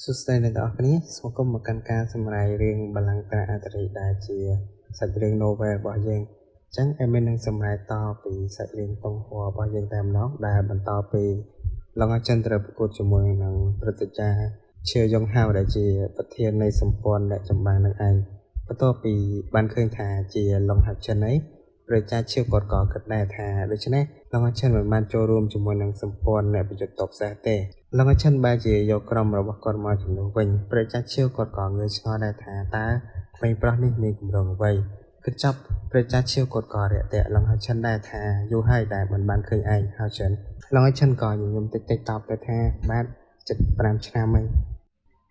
សួស្តីអ្នកទាំងអស់គ្នាស្វាគមន៍មកកាន់ការសម្រាយរឿងបល្ល័ង្កអន្តរីដែលជាសាច់រឿង novel របស់យើងអញ្ចឹងឯមាននឹងសម្រាយតពីសាច់រឿងតុងហួររបស់យើងតែម្ដងដែលបន្តពីឡងចិនត្រូវប្រកួតជាមួយនឹងព្រឹទ្ធាចារ្យឈឿយ៉ុងហៅដែលជាប្រធាននៃសម្ព័ន្ធអ្នកចម្បាំងនឹងឯងបន្ទាប់ពីបានឃើញថាជាឡុងហាចិនឯងប្រជាឈឿគាត់ក៏គិតដែរថាដូច្នេះឡុងចិនមិនបានចូលរួមជាមួយនឹងសម្ព័ន្ធអ្នកប្រយុទ្ធតបសេះទេឡុងចិនបែរជាយកក្រុមរបស់គាត់មកជំនួសវិញប្រជាឈឿគាត់ក៏ងឿឆ្ងល់ដែរថាតើក្មេងប្រុសនេះមានគម្រោងអ្វីគិតចាប់ប្រជាឈឿគាត់ក៏រាក់ទាក់ឡុងចិនដែរថាយូរហើយដែលមិនបានឃើញឯងហើយចិនឡុងចិនក៏ញញឹមតិចតិចតបទៅថាបាទ75ឆ្នាំហើយ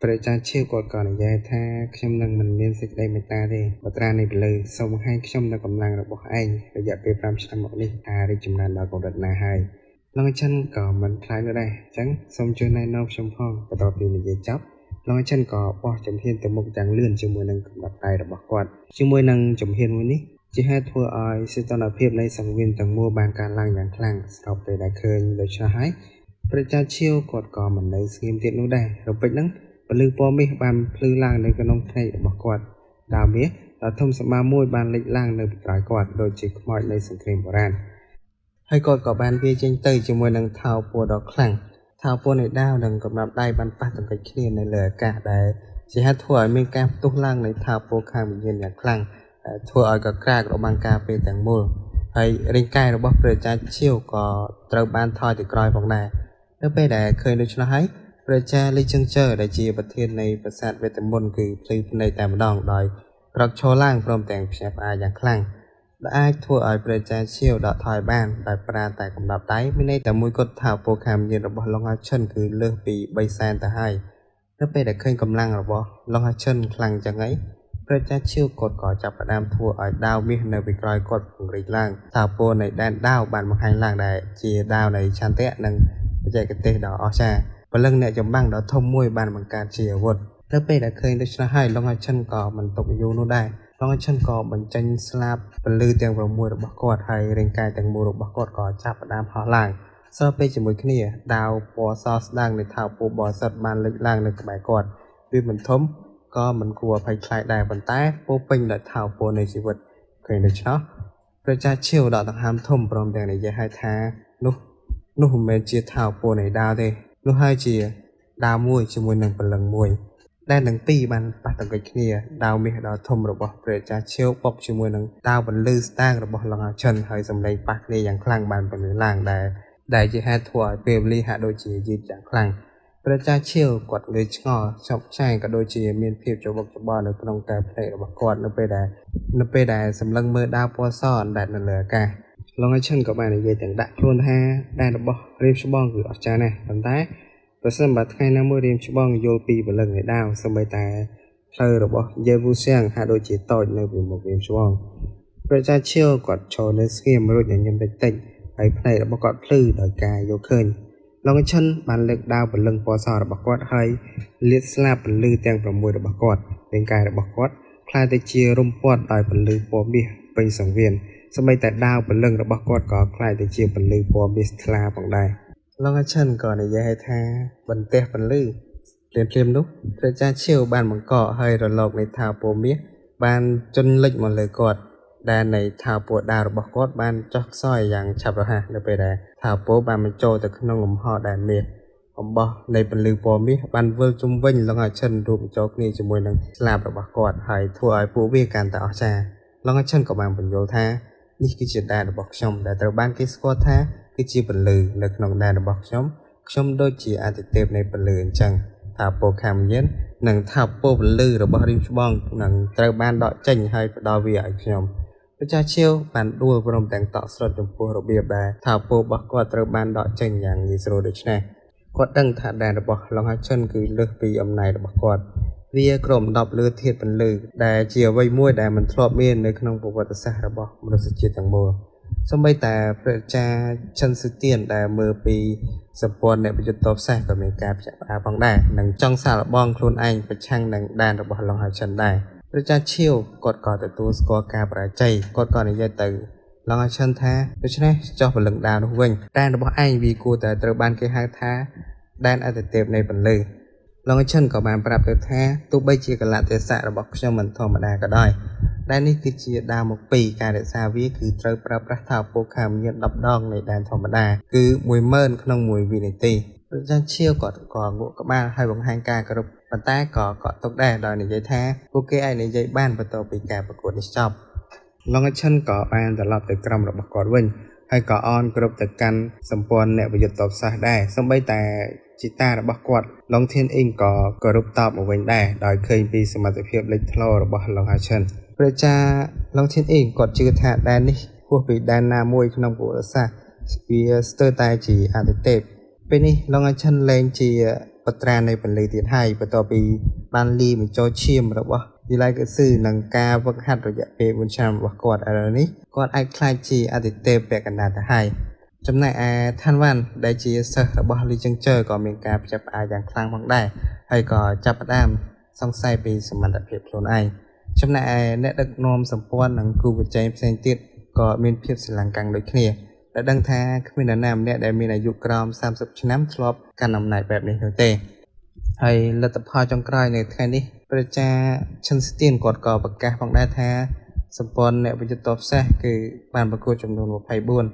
ប្រជាឈឿគាត់ក៏និយាយថាខ្ញុំនឹងមិនមានសេចក្តីមេត្តាទេបត្រានៃពលឺសូមបង្ហាញខ្ញុំនូវកម្លាំងរបស់ឯងរយៈពេល5ឆ្នាំមកនេះថារីកចម្រើនដល់កម្រិតណាហើយឡុងចិនក៏មិនខ្លាចនោះដែរអញ្ចឹងសូមជួយណែនាំខ្ញុំផងបន្ទាប់ពីនិយាយចប់ឡុងចិនក៏បោះជំហានទៅមុខយ៉ាងលឿនជាមួយនឹងកំណត់ដៃរបស់គាត់ជាមួយនឹងជំហានមួយនេះជាហេតុធ្វើឲ្យសីតុណ្ហភាពនៃសង្វៀនទាំងមូលបានកើនឡើងយ៉ាងខ្លាំងស្របពេលដែលឃើញដូច្នោះហើយប្រជាឈឿគាត់ក៏មិននៅស្ងៀមទៀតនោះដែររំពេចហ្នឹងពលឺពណ៌មាសបានភ្លឺឡើងនៅក្នុងភ្នែករបស់គាត់ដើមមាសដ៏ធំសម្បើមមួយបានលេចឡើងនៅពីក្រោយគាត់ដូចជាខ្មោចនៃសង្គ្រាមបុរាណហើយគាត់ក៏បានវាចេញទៅជាមួយនឹងថោពណ៌ដ៏ខ្លាំងថោពណ៌នៃដាវនិងកំណាប់ដៃបានប៉ះទង្គិចគ្នានៅលើអាកាសដែលជាហេតុធ្វើឲ្យមានការផ្ទុះឡើងនៃថោពណ៌ខាងវិញ្ញាណយ៉ាងខ្លាំងធ្វើឲ្យកក្រាករបាំងការពេលទាំងមូលហើយរាងកាយរបស់ប្រជាឈឿក៏ត្រូវបានថយទៅក្រោយផងដែរនៅពេលដែលឃើញដូច្នោះហើយប្រជាលីជឹងជើដែលជាប្រធាននៃប្រាសាទវេទមន្តគឺភ្លឺភ្នែកតែម្ដងដោយប្រកឈរឡើងព្រមទាំងភ្ញាក់ផ្អើលយ៉ាងខ្លាំងដែលអាចធ្វើឲ្យប្រជាឈឿដកថយបានដោយប្រើតែកំណត់ដៃមានន័យតែមួយគត់ថាពូខាមញានរបស់ឡុងហាឈិនគឺលើសពី3សែនទៅហើយនៅពេលដែលឃើញកម្លាំងរបស់ឡុងហាឈិនខ្លាំងចឹងហើយប្រជាឈឿគាត់ក៏ចាប់ផ្ដើមធ្វើឲ្យដាវមាសនៅពីក្រោយគាត់ពង្រីកឡើងថាពូនៃដែនដាវបានបង្ហាញឡើងដែលជាដាវនៃឆន្ទៈនិងបច្ចេកទេសដ៏អស្ចារ្យពលឹងអ្នកចម្បាំងដ៏ធំមួយបានបង្កើតជាអាវុធទៅពេលដែលឃើញដូច្នោះហើយឡុងហាឈិនក៏មិនຕົកយូរនោះដែរឡុងហាឈិនក៏បញ្ចេញស្លាបពលឺទាំង6របស់គាត់ហើយរាងកាយទាំងមូលរបស់គាត់ក៏ចាប់ផ្ដើមហោះឡើងស្របពេលជាមួយគ្នាដាវពណ៌សស្ដើងនៃថោពូបរិសុទ្ធបានលេចឡើងនៅក្បែរគាត់វាមិនធំក៏មិនគួរភ័យខ្លាចដែរប៉ុន្តែពោពេញដោយថោពណ៌នៃជីវិតឃើញដូច្នោះប្រជាឈឿដកដង្ហើមធំព្រមទាំងនិយាយឲ្យថានោះមិនមែនជាថោពណ៌នៃដាវទេនោះហើយជាដាវមួយជាមួយនឹងពលឹងមួយដែលទាំងពីរបានប៉ះទង្គិចគ្នាដាវមាសដ៏ធំរបស់ប្រជាឈឿបបជាមួយនឹងដាវពលឺស្តាងរបស់ឡុងហាឈិនហើយសម្លេងប៉ះគ្នាយ៉ាងខ្លាំងបានពន្លឺឡើងដែលជាហេតុធ្វើឲ្យពេលវេលាហាក់ដូចជាយឺតយ៉ាងខ្លាំងប្រជាឈឿគាត់ងឿឆ្ងល់ឆប់ឆាយក៏ដូចជាមានភាពច្របូកច្របល់នៅក្នុងកែភ្នែករបស់គាត់នៅពេលដែលសម្លឹងមើលដាវពណ៌សអណ្ដែតនៅលើអាកាសឡុងហាឈិនក៏បាននិយាយទាំងដាក់ខ្លួនថាដែនរបស់រៀមច្បងគឺអស្ចារ្យណាស់ប៉ុន្តែប្រសិនបើថ្ងៃណាមួយរៀមច្បងយល់ពីពលឹងនៃដាវសូម្បីតែផ្លូវរបស់យេវូសៀងហាក់ដូចជាតូចនៅពីមុខរៀមច្បងប្រជាឈឿគាត់ឈរនៅស្ងៀមរួចញញឹមតិចហើយភ្នែករបស់គាត់ភ្លឺដោយការយល់ឃើញឡុងឈិនបានលើកដាវពលឹងពណ៌សរបស់គាត់ហើយលាតស្លាបពលឺទាំង6របស់គាត់រាងកាយរបស់គាត់คล้ายទៅជារំពាត់ដោយពលឺពណ៌មាសពេញសង្វៀនសូម្បីតែដាវពលឹងរបស់គាត់ក៏คล้ายទៅជាពលឺពណ៌មាសថ្លាផងដែរឡុងហាឈិនក៏និយាយថាបន្ទះពលឺភ្លាមនោះប្រជាឈឿបានបង្កកហើយរលកនៃថាពណ៌មាសបានជន់លិចមកលើគាត់ដែលនៃថាពណ៌ដាវរបស់គាត់បានចុះខ្សោយយ៉ាងឆាប់រហ័សនៅពេលដែលថាពណ៌បានបញ្ចូលទៅក្នុងលំហដែនមាសអំបោះនៃពលឺពណ៌មាសបានវិលជុំវិញឡុងហាឈិនរួមបញ្ចូលគ្នាជាមួយនឹងស្លាបរបស់គាត់ហើយធ្វើឲ្យពួកវាកាន់តែអស្ចារ្យឡុងហាឈិនក៏បានបញ្យល់ថានេះគឺជាដែនរបស់ខ្ញុំដែលត្រូវបានគេស្គាល់ថាគឺជាពលឺនៅក្នុងដែនរបស់ខ្ញុំដូចជាអាទិទេពនៃពលឺអញ្ចឹងថាពូខាមញៀននិងថាពូពលឺរបស់រៀមច្បងនឹងត្រូវបានដកចេញហើយផ្ដល់វាឲ្យខ្ញុំប្រជាឈឿបានដួលព្រមទាំងតក់ស្លុតចំពោះរបៀបដែលថាពូរបស់គាត់ត្រូវបានដកចេញយ៉ាងងាយស្រួលដូច្នេះគាត់ដឹងថាដែនរបស់ឡុងហាឈិនគឺលើសពីអំណាចរបស់គាត់វាគ្របដណ្ដប់លើធាតុពន្លឺដែលជាអ្វីមួយដែលមិនធ្លាប់មាននៅក្នុងប្រវត្តិសាស្ត្ររបស់មនុស្សជាតិទាំងមូលសូម្បីតែប្រជាឈិនស៊ឺទៀនដែលមើលពីសម្ព័ន្ធអ្នកប្រយុទ្ធតបសេះក៏មានការភ្ញាក់ផ្អើលផងដែរនិងចង់សាកល្បងខ្លួនឯងប្រឆាំងនឹងដែនរបស់ឡុងហាឈិនដែរប្រជាឈឿគាត់ក៏ទទួលស្គាល់ការបរាជ័យគាត់ក៏និយាយទៅឡុងហាឈិនថាដូច្នេះចុះពលឹងដាវនោះវិញដែនរបស់ឯងវាគួរតែត្រូវបានគេហៅថាដែនអាទិទេពនៃពលឺ long chân có bàn bạp được tha tu bây chia cả lại thế xạ là bọc cho mình thò mà đà cả đôi đây ní cứ chia đa một pì cả để xa viết cứ trâu bạp rác thảo bố khám nhận đập đong này đàn thò mà đà cứ mùi mơn không mùi vì này tì ra chiêu có ngộ các ba hai bằng hai ca cả đục bàn tay có tốc đà đòi này dây tha ok ai này dây ban và tàu bị cả và cột đi chọc long chân có bànแต่เราแต่กรำเราบกอดวิ่งให้ก่อออนกรบแต่กันสมปนเนี่ยประโยชน์ตอบสายได้สมัยแต่จิตาเราบกอดลองเทียนเองก็กรบตอบมาวิ่งได้โดยเคยปีสมัติเพียบเล็กทลอเราบอกลองหาchânประชาลองเทียนเองกดชื่อแทนแดนนี่พวกปีแดนนามวยขนมกุศลวีสเตอร์ตายจีอาติเตปเป็นนี่ลองหาchânแรงจีปัตราในเป็นเลยที่ไทยประต่อปีบานลีมันโจเชียมเราบอกดีไลก็ซื้อหนังกาวักหัดระยะเปบุญชามวักกอดอะไรนี้กอดไอคลายจีอาติเตแปกันดาไทยจำนายท่านวันได้จีเซอร์ระบลิจังเจอก็มีการจับอย่างคลางบังได้ให้ก็จับดามสองไซปีสมันตเพียบโซนไอจำนายเนตนมสมปวนหนังกูวิจัยเซนติดก็มีเพียบสลังกังโดยเคลียร์และดังแท้ขึ้นนามเนี่ยได้มีอายุกรอม30ชนะทลบการนำนายแบบนี้เตให้รัฐพาจงกลายในแค่นี้ประชาชันสตีนกอดก่อปากกาบังได้แท้สมปอนเนี่ยเป็นจุดตอบแท้คือบานประกวดจำนวนไพ่บุญ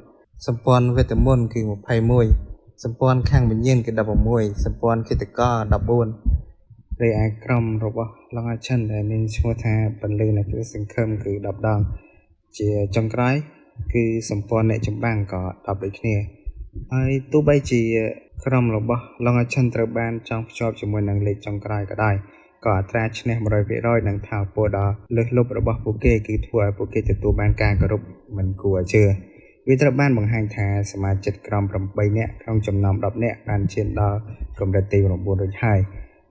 สมปอนเวทมนต์คือไพ่มวยสมปอนข้างเป็นเย็นคือดับมวยสมปอนคิดตะก้อดับบุญเรียกรำระบบลองอาชันแต่ในช่วงท้ายบรรลุในคือสิ่งเคิมคือดับดังเจียจงกลายคือสมปอนเนี่ยจำบังก่อดับไปเนี่ยไอ้ตู้ใบเจียครำระบบลองอาชันตระบานจงชอบจมวยนังเล็กจงกลายก็ได้ก็ตราชเนมรอยไปร้อยหนังเท้าโปดาเลือกลบระบบโปเกคือทัวร์โปเกจะตัวบานการกระรุบมันกลัวเชื่อวิตรบ้านบางแห่งแท้สมาชิกกรมปรำไปเนี่ยครองจำนำดับเนี่ยการเชียนดาวกรมดตีปรำบุญโดยใช่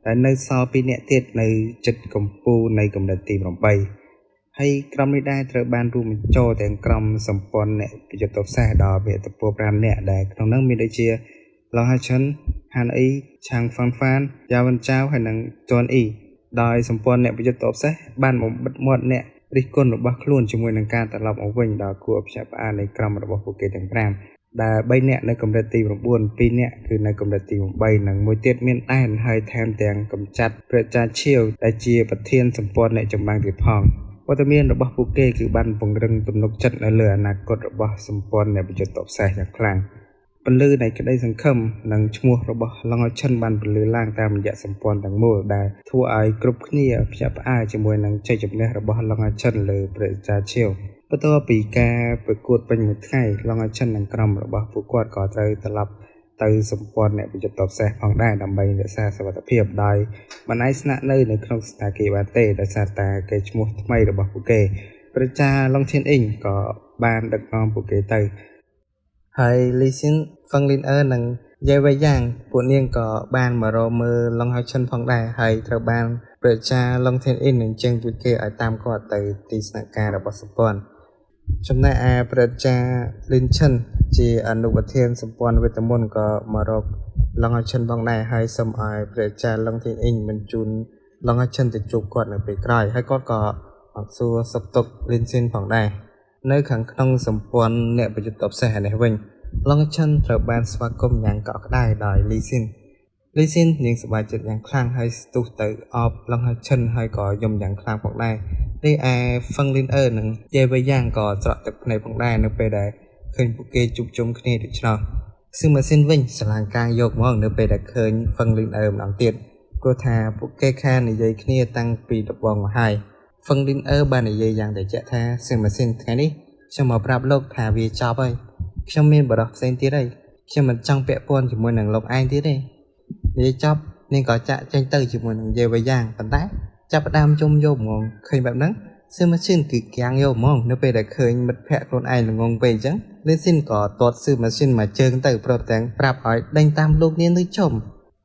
แต่ในซอปีเนี่ยเทียดในจัดกรมปูในกรมดตีปรำไปให้กรมไม่ได้ตระบ้านรูมันโจแต่กรมสมปนเนี่ยจะตบแส่ดาวเบียตะปูปรำเนี่ยได้ตรงนั้นมีได้เชียเราให้ฉันฮันอีช่างฟันยาวันเจ้าให้หนังจอนอีโดยสมปนเนี่ยไปจะตบซะบ้านผมบัดหมดเนี่ยริกลหรือบักลุ่นจมวยในการตลบเอาวิ่งดาวกัวพิชาปาในกรมระบบโปเกต่างแรมได้ใบเนี่ยในกรมดตีของบุญปีเนี่ยคือในกรมดตีของใบหนังมวยเตี้ยเมียนไอ้ให้แทมแตงกำจัดประจาเชี่ยวได้เจียประเทียนสมปนในจำบางติดพองวัตเมียนระบบโปเกคือบ้านปงเริงตุนกจัดในเรืออนาคตระบบสมปนเนี่ยไปจะตบแสอย่างครั้งบรรลือในก็ได้สังคมหนังชั่วระบบลองเอาชันบันบรรลือล่างตามยะสมปนต่างโม่ได้ทั่วไอกรุ๊ปนี้พิจารณาจมวยหนังใจจับเนี่ยระบบลองเอาชันเลยประจาเชี่ยวประตูปีกาประกวดเป็นมือไข่ลองเอาชันหนังกรำระบบประกวดก่อใจตลับเตยสมปนเนี่ยเป็นจุดตอบแสงฟังได้ดำใบเดือดซาสวัสดิเพียบได้มันไอสนะเนยในครองสตาเกบาเต้ได้ซาตาเกจมัวทำไมระบบโปเกประจาลองเทียนเองก็บานดักนอมโปเกเตยให้ลิซินฟังลินหนังเยาว์ย่างปวดเนียงก็บานมาโรมือลองให้ชันฟังได้ให้ตระบานประชาลองเทนอินหนึ่งเจงตุเกอตามก็ไต่ตีสนาการระบบสปอนจำนายประชาลินชันจีอนุบัติเทียนสปอนเวทมนต์ก็มารบลองให้ชันฟังได้ให้สมายประชาลองเทนอินมันจุนลองให้ชันติดจุกก่อนไปใกล้ให้ก็ออกสู่สตกลินซินฟังได้ในขังขนมสมปนเนี่ยไปจุดตบแสในวิ่งลองชันตระบานสวากรมอย่างเกาะได้โดยลิซินยังสบายจิตอย่างคลั่งให้ตุเตอออฟลองชันให้ก่อยมอย่างคลั่งพอได้ได้ฟังลินหนึ่งเยาว์ย่างก่อเจาะจากในพอได้นึกไปได้เคยปุกเกจุบจมคณีดิชนอซึ่งมาสิ้นวิ่งสลางการโยกมองนึกไปได้เคยฟังลินหลังเตียนก็ทาปุกเกแค่ในยัยคณีตั้งปีดับวงมาให้ฟังลินบานในยัยอย่างแต่จะแท้ซึ่งมาสิ้นแค่นี้ช่างมาปรับโลกทาวีจอบไปช่างมีบทเซนที่ได้ช่างมันจังเปะปนจมูกหนังลบไอที่ได้นี่จอบนี่ก็จะใจตื่นจมูกหนังเยาว์ย่างปันได้จับดามจมโยมมองเคยแบบนั้นซึ่งมาชินคือแกงโยมมองนึกไปแต่เคยมัดแพะคนไอหรืองงไปจังเล่นสิ้นก็ตรวจซื้อมาชินมาเจอตื่นปรับแต่งปรับอ้อยดังตามลูกนี้นึกชม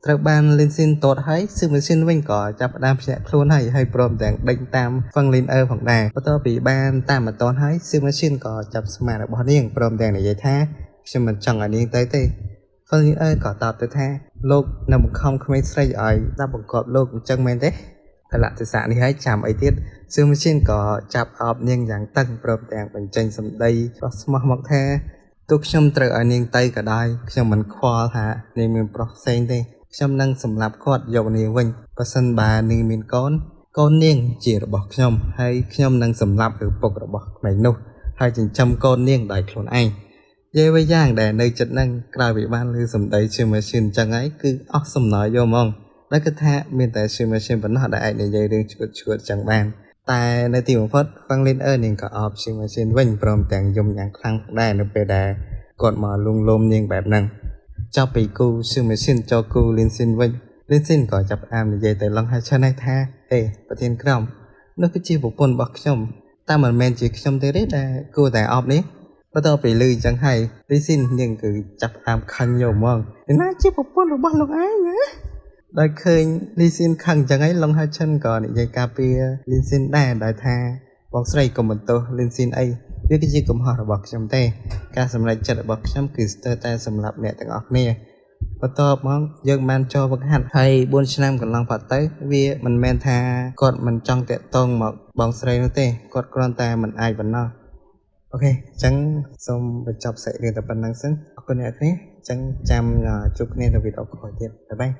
ตระบานเล่นสิ้นตรวจให้ซึ่งมาชินวิ่งก่อจับดามแพะคนให้ปรับแต่งดังตามฟังลินของได้พอต่อปีบ้านตามมาตอนให้ซึ่งมาชินก็จับสมาร์ทบอลนี่ยังปรับแต่งในยัยแท้ฉันมันจังอันนี้เต้ฟังลินก็ตอบแท้โลกนำคอมคอมเมนต์ใส่อ้อยรับประกอบโลกจังแมนเต้แต่ละศึกษานี้ให้จำไอเทียซึ่งมาชินก็จับออบเนี่ยอย่างตั้งปรับแต่งเป็นจังสมได้ก็สมองแท้ทุกชั่วโมงตระอันนี้เต้ก็ได้ชั่วมันควอลฮะในมือโปรเซนต์เต้ ខ្ញុំនឹងសម្រាប់គាត់យកនាងវិញបើសិនបើនាងមានកូនកូននាងជារបស់ខ្ញុំហើយខ្ញុំនឹងសម្រាប់ឪពុករបស់ក្មេងនោះហើយចិញ្ចឹមកូននាងដោយខ្លួនឯងយាយវិញយ៉ាងដែលនៅចិត្តនឹងក្រោយពីបានឮសម្ដីឈឺម៉ាស៊ីនចឹងហើយគឺអស់សំណើយកហ្មងដែលគិតថាមានតែឈឺម៉ាស៊ីនប៉ុណ្ណោះដែលអាចនិយាយរឿងឈួតចឹងបានតែនៅទីបំផុតហ្វាំងលីនអឺនាងក៏អបឈឺម៉ាស៊ីនវិញព្រមទាំងយំយ៉ាងខ្លាំងដែរនៅពេលដែលគាត់មកលួងលោមនាងបែបហ្នឹងចាប់ពីគូឈឺម៉ាស៊ីនចូលគូលីនស៊ីនវិញលីនស៊ីនក៏ចាប់អាមនិយាយទៅឡងហាឆានថាអេប្រធានក្រុមនោះគឺជាប្រពន្ធរបស់ខ្ញុំតែមិនមែនជាខ្ញុំទេទេដែលគួរតែអបនេះបន្ទាប់ពីឮចឹងហើយលីស៊ីននាងគឺចាប់អាមខឹងយកហ្មងណាជាប្រពន្ធរបស់លោកឯងណាដោយឃើញលីស៊ីនខឹងចឹងហើយឡងហាឆានក៏និយាយការពារលីស៊ីនដែរដោយថាបងស្រីកុំបន្ទោសលីនស៊ីនអីវាគឺជាកំហុសរបស់ខ្ញុំទេការសម្រេចចិត្តរបស់ខ្ញុំគឺស្ទើរតែសម្រាប់អ្នកទាំងអស់គ្នាបន្ទាប់មកយើងបានចូលវឹកហាត់ហើយ4ឆ្នាំកន្លងផុតទៅវាមិនមែនថាគាត់មិនចង់តាក់ទងមកបងស្រីនោះទេគាត់គ្រាន់តែមិនអាចបណ្ណោះអូខេអញ្ចឹងសូមបញ្ចប់សាច់រឿងតែប៉ុណ្្នឹងសិនអរគុណអ្នកគ្នាអញ្ចឹងចាំជួបគ្នានៅវីដេអូក្រោយទៀតបាយបាយ